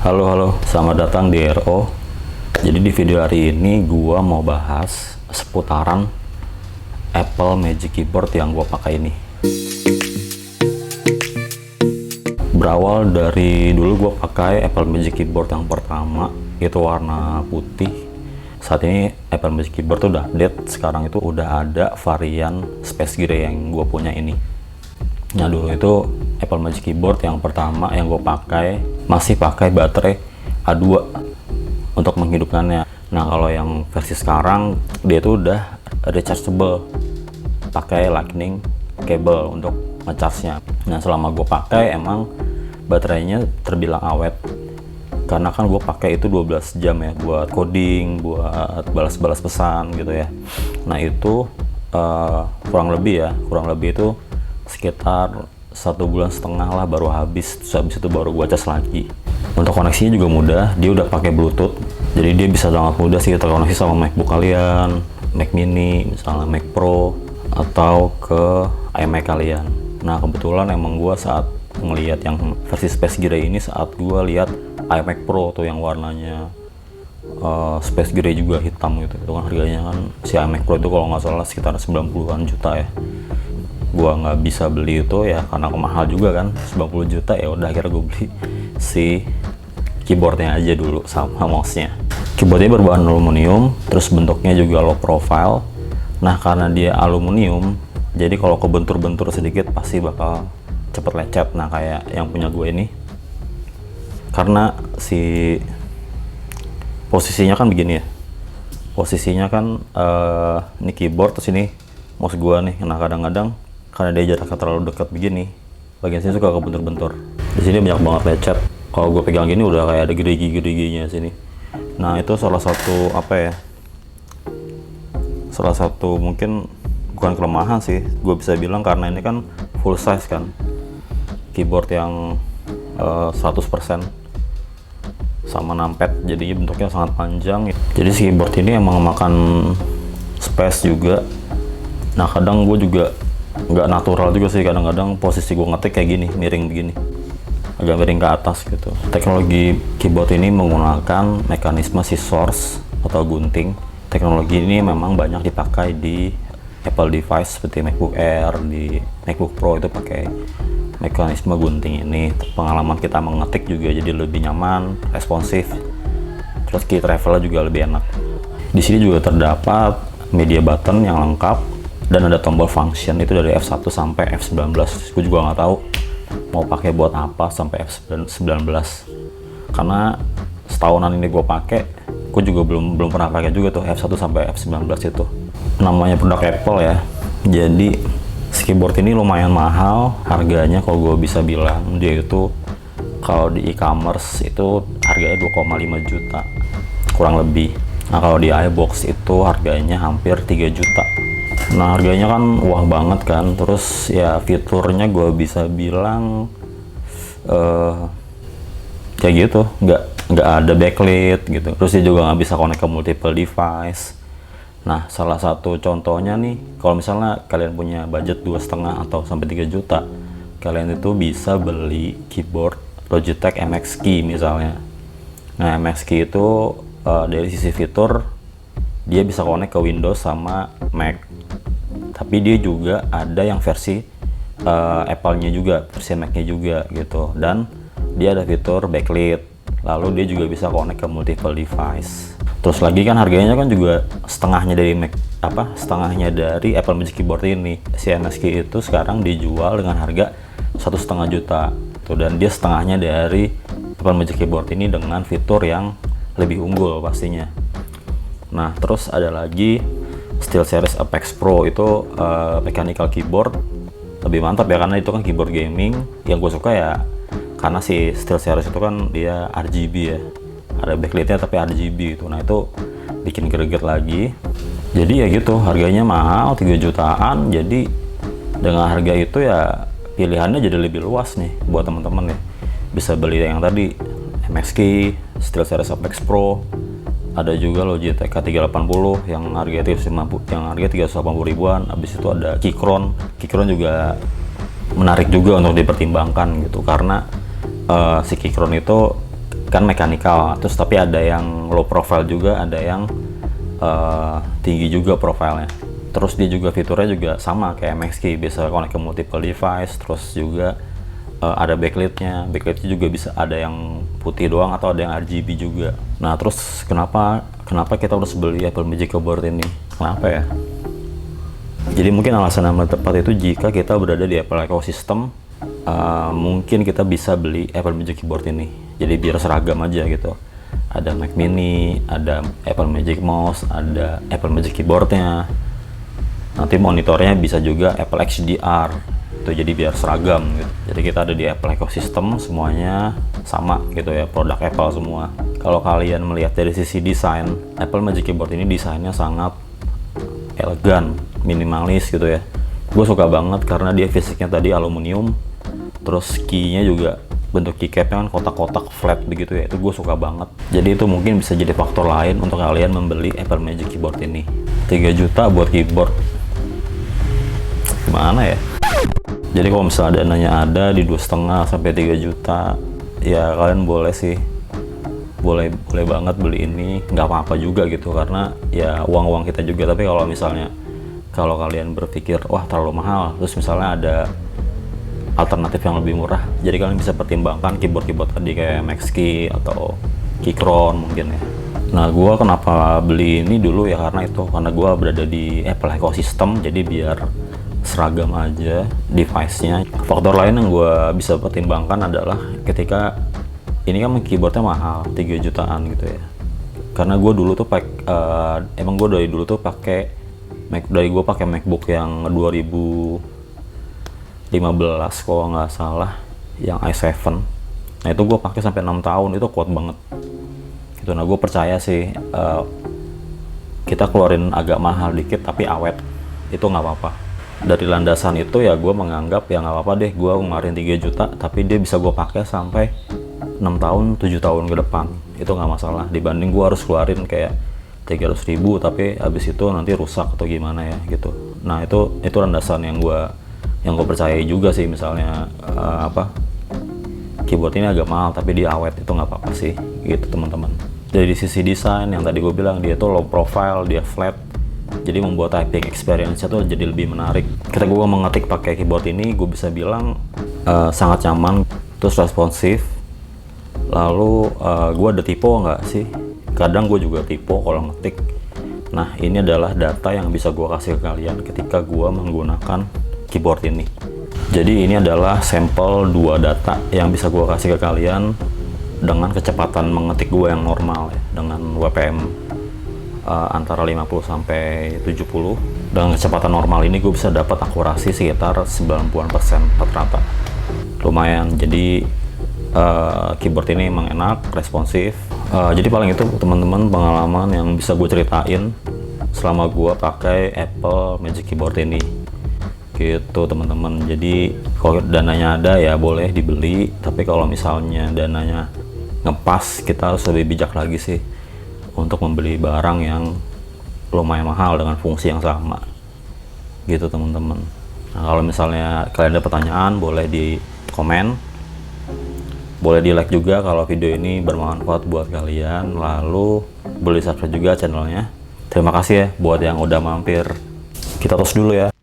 Halo, selamat datang di RO. Jadi di video hari ini gua mau bahas seputaran Apple Magic Keyboard yang gua pakai ini. Berawal dari dulu gua pakai Apple Magic Keyboard yang pertama, itu warna putih. Saat ini Apple Magic Keyboard tuh udah update, sekarang itu udah ada varian Space Gray yang gua punya ini. Nah dulu itu Apple Magic Keyboard yang pertama yang gue pakai masih pakai baterai A2 untuk menghidupkannya. Nah kalau yang versi sekarang dia itu udah rechargeable, pakai lightning cable untuk ngecharge-nya. Nah selama gue pakai emang baterainya terbilang awet, karena kan gue pakai itu 12 jam ya buat coding, buat balas-balas pesan gitu ya. Nah itu kurang lebih itu sekitar 1,5 bulan lah baru habis. Terus habis itu baru gua cas lagi. Untuk koneksinya juga mudah, dia udah pakai Bluetooth, jadi dia bisa sangat mudah sih terkoneksi sama MacBook kalian, Mac Mini, misalnya Mac Pro, atau ke iMac kalian. Nah kebetulan emang gua saat ngelihat yang versi Space Gray ini, saat gua lihat iMac Pro tuh yang warnanya Space Gray juga hitam gitu, itu kan harganya kan si iMac Pro itu kalau nggak salah sekitar 90-an juta ya. Gua nggak bisa beli itu ya karena mahal juga kan, 90 juta. Ya udah akhirnya gue beli si keyboardnya aja dulu sama mouse-nya. Keyboardnya berbahan aluminium, terus bentuknya juga low profile. Nah karena dia aluminium, jadi kalau kebentur-bentur sedikit pasti bakal cepet lecet. Nah kayak yang punya gue ini, karena si posisinya kan begini ya, posisinya kan ini keyboard, terus ini mouse gue nih. Nah kadang-kadang karena dia jaraknya terlalu dekat begini, bagian sini suka kebentur-bentur. Di sini banyak banget lecet. Kalau gue pegang gini udah kayak ada gerigi-geriginya sini. Nah itu salah satu salah satu mungkin bukan kelemahan sih, gue bisa bilang, karena ini kan full size kan, keyboard yang 100% sama numpad, jadi bentuknya sangat panjang. Jadi si keyboard ini emang makan space juga. Nah kadang gue juga nggak natural juga sih, kadang-kadang posisi gue ngetik kayak gini, miring begini, agak miring ke atas gitu. Teknologi keyboard ini menggunakan mekanisme scissors atau gunting. Teknologi ini memang banyak dipakai di Apple device seperti MacBook Air, di MacBook Pro itu pakai mekanisme gunting ini. Pengalaman kita mengetik juga jadi lebih nyaman, responsif, terus key travelnya juga lebih enak. Di sini juga terdapat media button yang lengkap, dan ada tombol function itu dari F1 sampai F19. Gue juga nggak tahu mau pakai buat apa sampai F19, karena setahunan ini gue pakai, gue juga belum pernah pakai juga tuh F1 sampai F19 itu. Namanya produk Apple ya, jadi si keyboard ini lumayan mahal harganya. Kalau gue bisa bilang dia itu kalau di e-commerce itu harganya 2,5 juta kurang lebih. Nah kalau di iBox itu harganya hampir 3 juta. Nah harganya kan wah banget kan, terus ya fiturnya gue bisa bilang kayak gitu, nggak ada backlit gitu, terus dia juga nggak bisa connect ke multiple device. Nah salah satu contohnya nih, kalau misalnya kalian punya budget 2,5 atau sampai 3 juta, kalian itu bisa beli keyboard Logitech MX Key misalnya. Nah MX Key itu dari sisi fitur dia bisa connect ke Windows sama Mac, tapi dia juga ada yang versi Apple-nya juga, versi Mac-nya juga gitu, dan dia ada fitur backlit, lalu dia juga bisa connect ke multiple device. Terus lagi kan harganya kan juga setengahnya dari Apple Magic Keyboard ini. Si MX Key itu sekarang dijual dengan harga 1,5 juta tuh, dan dia setengahnya dari Apple Magic Keyboard ini dengan fitur yang lebih unggul pastinya. Nah terus ada lagi SteelSeries Apex Pro, itu mechanical keyboard, lebih mantap ya karena itu kan keyboard gaming. Yang gue suka ya karena si SteelSeries itu kan dia RGB ya, ada backlightnya tapi RGB gitu. Nah itu bikin greget lagi. Jadi ya gitu, harganya mahal 3 jutaan. Jadi dengan harga itu ya pilihannya jadi lebih luas nih buat teman-teman ya. Bisa beli yang tadi MX Key, SteelSeries Apex Pro, ada juga Logitech K380 yang harga 380 ribuan. Habis itu ada Keychron juga menarik juga untuk dipertimbangkan gitu, karena si Keychron itu kan mekanikal, terus tapi ada yang low profile juga, ada yang tinggi juga profilnya. Terus dia juga fiturnya juga sama kayak MX-Key, bisa connect ke multiple device, terus juga ada backlightnya juga bisa ada yang putih doang atau ada yang RGB juga. Nah terus kenapa kita harus beli Apple Magic Keyboard ini? Kenapa ya? Jadi mungkin alasan yang tepat itu jika kita berada di Apple ecosystem, mungkin kita bisa beli Apple Magic Keyboard ini. Jadi biar seragam aja gitu. Ada Mac Mini, ada Apple Magic Mouse, ada Apple Magic Keyboardnya. Nanti monitornya bisa juga Apple HDR. Itu jadi biar seragam gitu. Jadi kita ada di Apple ecosystem, semuanya sama gitu ya, produk Apple semua. Kalau kalian melihat dari sisi desain, Apple Magic Keyboard ini desainnya sangat elegan, minimalis gitu ya. Gue suka banget karena dia fisiknya tadi aluminium, terus key-nya juga bentuk keycapnya kan kotak-kotak flat begitu ya, itu gue suka banget. Jadi itu mungkin bisa jadi faktor lain untuk kalian membeli Apple Magic Keyboard ini. 3 juta buat keyboard, gimana ya? Jadi kalau misalnya dananya ada di 2,5 sampai 3 juta, ya kalian boleh sih, boleh banget beli ini, nggak apa-apa juga gitu, karena ya uang kita juga. Tapi kalau misalnya kalian berpikir wah terlalu mahal, terus misalnya ada alternatif yang lebih murah, jadi kalian bisa pertimbangkan keyboard tadi kayak MX-Key atau Keychron mungkin ya. Nah gue kenapa beli ini dulu ya karena gue berada di Apple ecosystem, jadi biar seragam aja device-nya. Faktor lain yang gue bisa pertimbangkan adalah ketika ini kan keyboardnya mahal, 3 jutaan gitu ya. Karena gue dulu tuh emang gue dari dulu tuh pakai MacBook yang 2015 kalau nggak salah, yang i7. Nah itu gue pakai sampai 6 tahun, itu kuat banget gitu. Nah gue percaya sih kita keluarin agak mahal dikit tapi awet, itu nggak apa-apa. Dari landasan itu ya gue menganggap ya nggak apa-apa deh, gue kemarin 3 juta tapi dia bisa gue pakai sampai 6 tahun 7 tahun ke depan, itu nggak masalah, dibanding gue harus keluarin kayak 300.000 tapi habis itu nanti rusak atau gimana ya gitu. Nah itu landasan yang gue percayai juga sih. Misalnya keyboard ini agak mahal tapi dia awet, itu nggak apa-apa sih gitu teman-teman. Dari sisi desain yang tadi gue bilang, dia tuh low profile, dia flat, jadi membuat typing experience-nya tuh jadi lebih menarik. Ketika gue mengetik pakai keyboard ini, gue bisa bilang sangat nyaman, terus responsif. Lalu gue ada typo nggak sih? Kadang gue juga typo kalau ngetik. Nah ini adalah data yang bisa gue kasih ke kalian ketika gue menggunakan keyboard ini. Jadi ini adalah sampel 2 data yang bisa gue kasih ke kalian dengan kecepatan mengetik gue yang normal ya, dengan WPM antara 50 sampai 70. Dengan kecepatan normal ini gue bisa dapat akurasi sekitar 90% rata-rata. Lumayan. Jadi keyboard ini emang enak, responsif. Jadi paling itu teman-teman pengalaman yang bisa gue ceritain selama gue pakai Apple Magic Keyboard ini gitu teman-teman. Jadi kalau dananya ada ya boleh dibeli, tapi kalau misalnya dananya ngepas, kita harus lebih bijak lagi sih untuk membeli barang yang lumayan mahal dengan fungsi yang sama gitu teman-teman. Nah kalau misalnya kalian ada pertanyaan, boleh di komen, boleh di like juga kalau video ini bermanfaat buat kalian, lalu boleh subscribe juga channelnya. Terima kasih ya buat yang udah mampir. Kita tos dulu ya.